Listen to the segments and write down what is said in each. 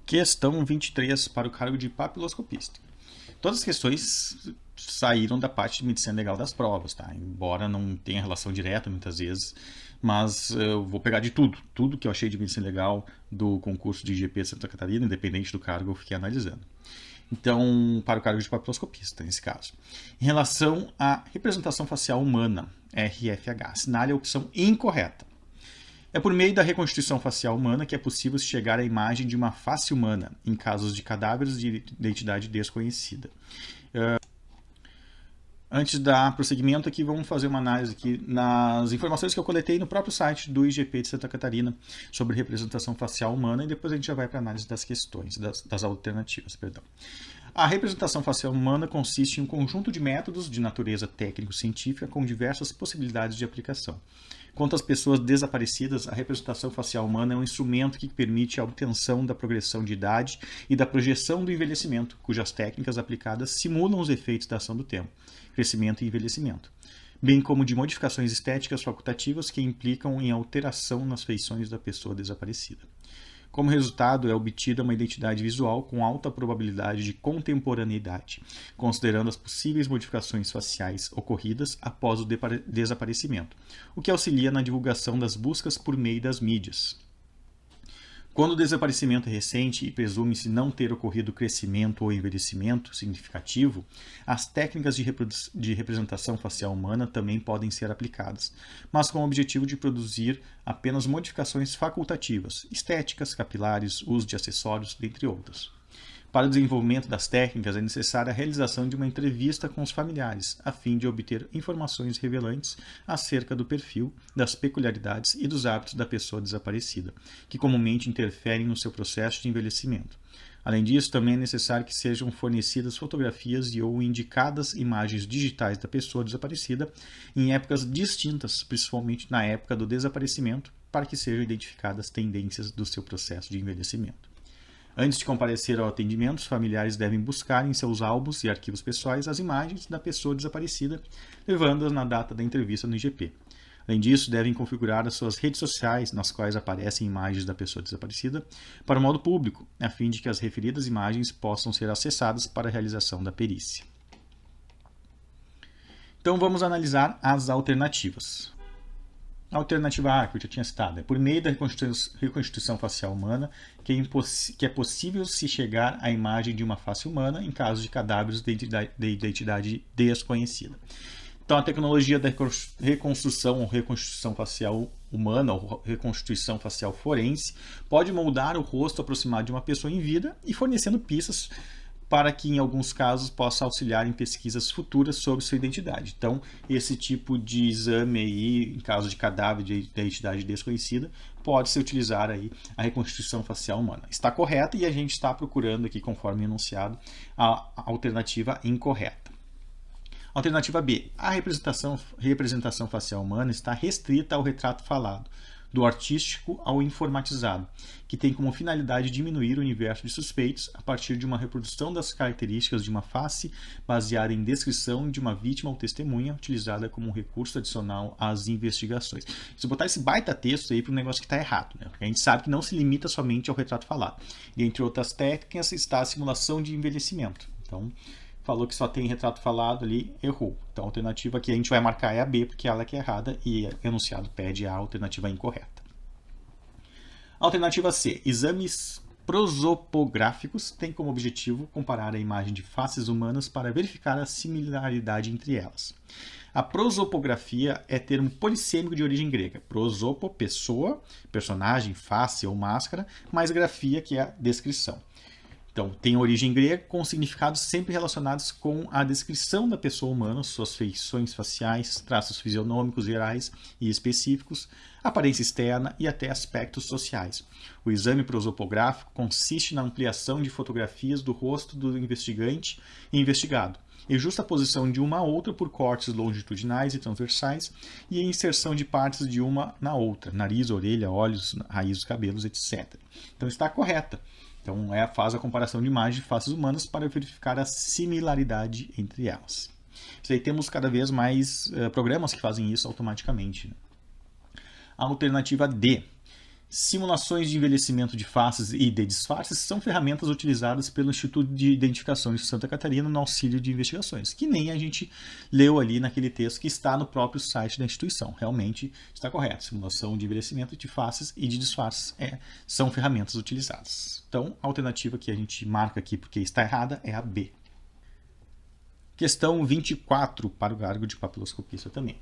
Questão 23 para o cargo de papiloscopista. Todas as questões saíram da parte de medicina legal das provas, tá? Embora não tenha relação direta muitas vezes, mas eu vou pegar de tudo. Tudo que eu achei de medicina legal do concurso de IGP de Santa Catarina, independente do cargo, eu fiquei analisando. Então, para o cargo de papiloscopista, nesse caso. Em relação à representação facial humana, RFH, assinale a opção incorreta. É por meio da reconstituição facial humana que é possível chegar à imagem de uma face humana, em casos de cadáveres de identidade desconhecida. Antes de dar prosseguimento aqui, vamos fazer uma análise aqui nas informações que eu coletei no próprio site do IGP de Santa Catarina sobre representação facial humana e depois a gente já vai para a análise das questões, das alternativas, perdão. A representação facial humana consiste em um conjunto de métodos de natureza técnico-científica com diversas possibilidades de aplicação. Quanto às pessoas desaparecidas, a representação facial humana é um instrumento que permite a obtenção da progressão de idade e da projeção do envelhecimento, cujas técnicas aplicadas simulam os efeitos da ação do tempo, crescimento e envelhecimento, bem como de modificações estéticas facultativas que implicam em alteração nas feições da pessoa desaparecida. Como resultado, é obtida uma identidade visual com alta probabilidade de contemporaneidade, considerando as possíveis modificações faciais ocorridas após o desaparecimento, o que auxilia na divulgação das buscas por meio das mídias. Quando o desaparecimento é recente e presume-se não ter ocorrido crescimento ou envelhecimento significativo, as técnicas de representação facial humana também podem ser aplicadas, mas com o objetivo de produzir apenas modificações facultativas, estéticas, capilares, uso de acessórios, dentre outras. Para o desenvolvimento das técnicas é necessária a realização de uma entrevista com os familiares, a fim de obter informações revelantes acerca do perfil, das peculiaridades e dos hábitos da pessoa desaparecida, que comumente interferem no seu processo de envelhecimento. Além disso, também é necessário que sejam fornecidas fotografias e ou indicadas imagens digitais da pessoa desaparecida em épocas distintas, principalmente na época do desaparecimento, para que sejam identificadas tendências do seu processo de envelhecimento. Antes de comparecer ao atendimento, os familiares devem buscar em seus álbuns e arquivos pessoais as imagens da pessoa desaparecida, levando-as na data da entrevista no IGP. Além disso, devem configurar as suas redes sociais, nas quais aparecem imagens da pessoa desaparecida, para o modo público, a fim de que as referidas imagens possam ser acessadas para a realização da perícia. Então vamos analisar as alternativas. A alternativa A, que eu já tinha citado, é por meio da reconstituição facial humana que é possível se chegar à imagem de uma face humana em caso de cadáveres de identidade desconhecida. Então, a tecnologia da reconstrução ou reconstituição facial humana ou reconstituição facial forense pode moldar o rosto aproximado de uma pessoa em vida e fornecendo pistas para que, em alguns casos, possa auxiliar em pesquisas futuras sobre sua identidade. Então, esse tipo de exame aí, em caso de cadáver de identidade desconhecida, pode-se utilizar aí a reconstituição facial humana. Está correta e a gente está procurando aqui, conforme enunciado, a alternativa incorreta. Alternativa B. A representação facial humana está restrita ao retrato falado, do artístico ao informatizado, que tem como finalidade diminuir o universo de suspeitos a partir de uma reprodução das características de uma face baseada em descrição de uma vítima ou testemunha, utilizada como um recurso adicional às investigações. Se botar esse baita texto aí para um negócio que está errado, né? Porque a gente sabe que não se limita somente ao retrato falado. E entre outras técnicas está a simulação de envelhecimento. Então, falou que só tem retrato falado ali, errou. Então a alternativa que a gente vai marcar é a B, porque ela que é errada e o enunciado pede a alternativa incorreta. Alternativa C. Exames prosopográficos têm como objetivo comparar a imagem de faces humanas para verificar a similaridade entre elas. A prosopografia é termo polissêmico de origem grega. Prosopo, pessoa, personagem, face ou máscara, mais grafia, que é a descrição. Então, tem origem grega com significados sempre relacionados com a descrição da pessoa humana, suas feições faciais, traços fisionômicos gerais e específicos, aparência externa e até aspectos sociais. O exame prosopográfico consiste na ampliação de fotografias do rosto do investigante e investigado, e justaposição de uma a outra por cortes longitudinais e transversais e a inserção de partes de uma na outra, nariz, orelha, olhos, raiz dos cabelos, etc. Então, está correta. Então, faz a comparação de imagens de faces humanas para verificar a similaridade entre elas. Isso aí temos cada vez mais programas que fazem isso automaticamente. A alternativa D. Simulações de envelhecimento de faces e de disfarces são ferramentas utilizadas pelo Instituto de Identificação de Santa Catarina no auxílio de investigações, que nem a gente leu ali naquele texto que está no próprio site da instituição. Realmente está correto. Simulação de envelhecimento de faces e de disfarces são ferramentas utilizadas. Então, a alternativa que a gente marca aqui porque está errada é a B. Questão 24 para o cargo de papiloscopista também.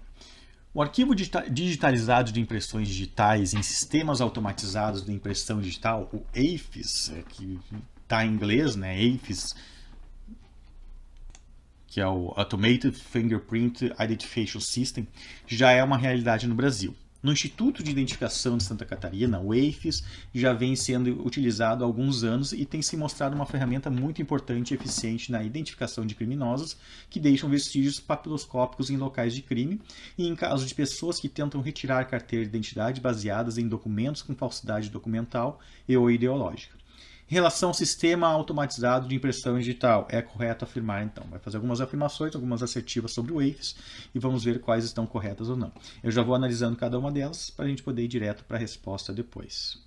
O arquivo digitalizado de impressões digitais em sistemas automatizados de impressão digital, o AFIS, que está em inglês, né? AFIS, que é o Automated Fingerprint Identification System, já é uma realidade no Brasil. No Instituto de Identificação de Santa Catarina, o AFIS já vem sendo utilizado há alguns anos e tem se mostrado uma ferramenta muito importante e eficiente na identificação de criminosos que deixam vestígios papiloscópicos em locais de crime e em caso de pessoas que tentam retirar carteira de identidade baseadas em documentos com falsidade documental e ou ideológica. Em relação ao sistema automatizado de impressão digital, é correto afirmar então. Vai fazer algumas afirmações, algumas assertivas sobre o AFIS e vamos ver quais estão corretas ou não. Eu já vou analisando cada uma delas para a gente poder ir direto para a resposta depois.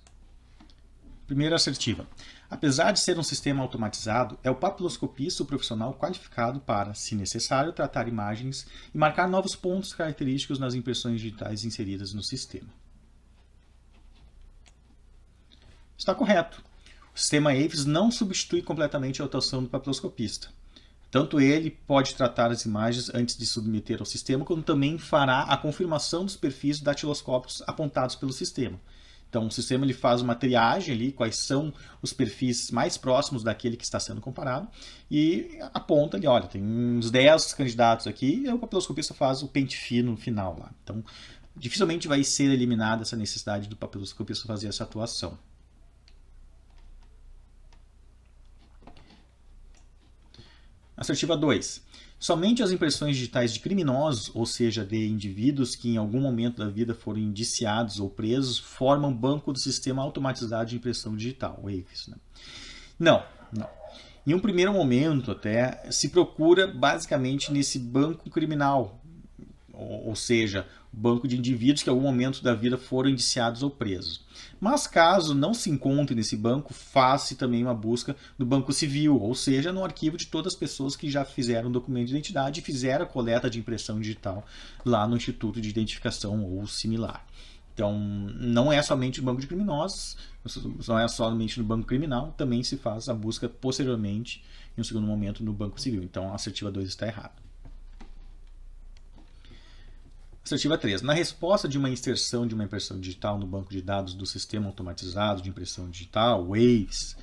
Primeira assertiva. Apesar de ser um sistema automatizado, é o papiloscopista o profissional qualificado para, se necessário, tratar imagens e marcar novos pontos característicos nas impressões digitais inseridas no sistema. Está correto. O sistema AFIS não substitui completamente a atuação do papiloscopista. Tanto ele pode tratar as imagens antes de submeter ao sistema, como também fará a confirmação dos perfis datiloscópicos apontados pelo sistema. Então, o sistema ele faz uma triagem ali, quais são os perfis mais próximos daquele que está sendo comparado, e aponta ali, olha, tem uns 10 candidatos aqui, e o papiloscopista faz o pente fino no final lá. Então, dificilmente vai ser eliminada essa necessidade do papiloscopista fazer essa atuação. Assertiva 2. Somente as impressões digitais de criminosos, ou seja, de indivíduos que em algum momento da vida foram indiciados ou presos, formam banco do sistema automatizado de impressão digital, o AFIS. Né? Não. Em um primeiro momento, até, se procura basicamente nesse banco criminal, ou seja, banco de indivíduos que em algum momento da vida foram indiciados ou presos. Mas caso não se encontre nesse banco, faz-se também uma busca no banco civil, ou seja, no arquivo de todas as pessoas que já fizeram documento de identidade e fizeram a coleta de impressão digital lá no Instituto de Identificação ou similar. Então, não é somente no banco de criminosos, não é somente no banco criminal, também se faz a busca posteriormente, em um segundo momento, no banco civil. Então, a assertiva 2 está errada. Assertiva 3. Na resposta de uma inserção de uma impressão digital no banco de dados do Sistema Automatizado de Impressão Digital, o AFIS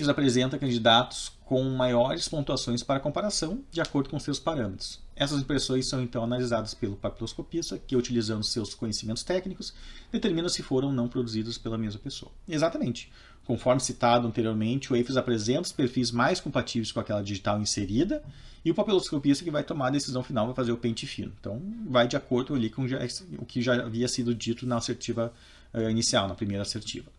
apresenta candidatos com maiores pontuações para comparação, de acordo com seus parâmetros. Essas impressões são então analisadas pelo papiloscopista, que, utilizando seus conhecimentos técnicos, determina se foram ou não produzidas pela mesma pessoa. Exatamente. Conforme citado anteriormente, o AFIS apresenta os perfis mais compatíveis com aquela digital inserida e o papiloscopista que vai tomar a decisão final vai fazer o pente fino. Então, vai de acordo ali com o que já havia sido dito na assertiva inicial, na primeira assertiva.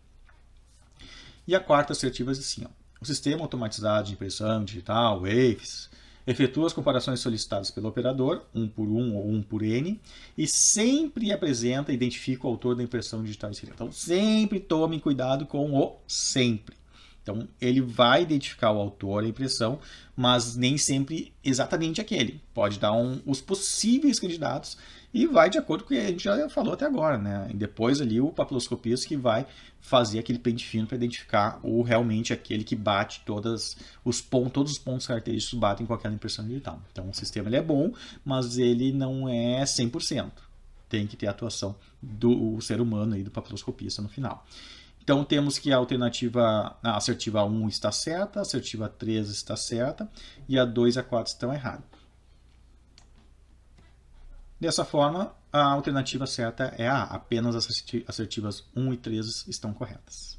E a quarta assertiva diz assim, ó, o sistema automatizado de impressão digital, o AFIS, efetua as comparações solicitadas pelo operador, 1 por 1 ou 1 por N, e sempre apresenta e identifica o autor da impressão digital inserida. Então, sempre tome cuidado com o sempre. Então, ele vai identificar o autor da impressão, mas nem sempre exatamente aquele. Pode dar os possíveis candidatos e vai de acordo com o que a gente já falou até agora, né? E depois ali o papiloscopista que vai fazer aquele pente fino para identificar realmente aquele que bate todos os pontos característicos batem com aquela impressão digital. Então, o sistema ele é bom, mas ele não é 100%. Tem que ter a atuação do ser humano e do papiloscopista no final. Então, temos que a assertiva 1 está certa, a assertiva 3 está certa e a 2 e a 4 estão erradas. Dessa forma, a alternativa certa é A. Apenas as assertivas 1 e 3 estão corretas.